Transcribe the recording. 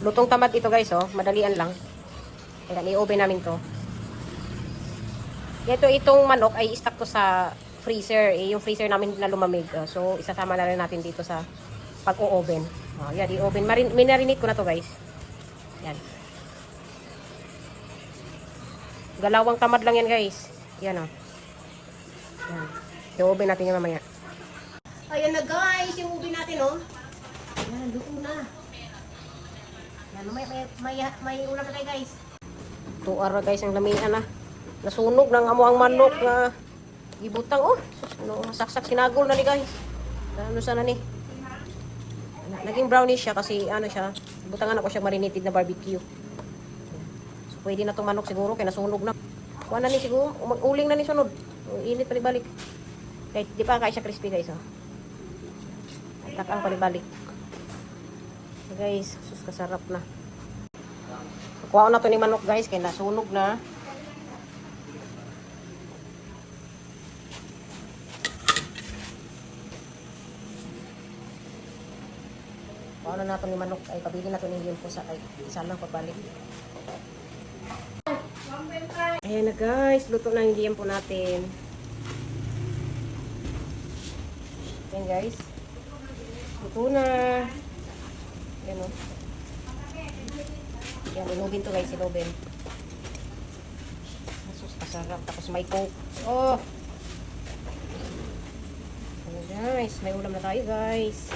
Lutong tamad ito guys, oh. Madalian lang. Ayan, i-oven namin to. Itong manok ay stock to sa freezer. Yung freezer namin na lumamig. So, isasama na rin natin dito sa pag-o-oven. Yan, i-oven. Minarinate ko na to guys. Yan. Galawang tamad lang yan guys. Yan, oh. Yan. I-oven natin yan mamaya. Ayan na guys, yung ubi natin, oh. Yan, luto na. Yan, may ulam na tayo guys. Tuar na guys, ang lamian na. Nasunog ng amo ang manok na gibutang, oh. No, saksak sinagol na ni guys. Ano sana ni? Naging brownish siya kasi ano siya, butangan ako siya marinated na barbecue. So pwede na tong manok siguro kaya nasunog na. Kuha na ni siguro, uling na ni sunod. Init pa ni balik. Kahit di pa kaya siya crispy guys, oh. Takang palibalik. So guys, sus kasarap na. Kuha na to ni manok guys, kaya nasunog na. Kuha na nato ni manok, ay pabili na to ni yun po sa ay isa lang pagbalik. Ayan na guys, luto na yung po natin. Ayan guys. Luto na. Ayan, o. Ayan, inubin to guys, inubin. Asus, kasarap. Tapos may coke. Oh! Ayan guys, may ulam na tayo guys.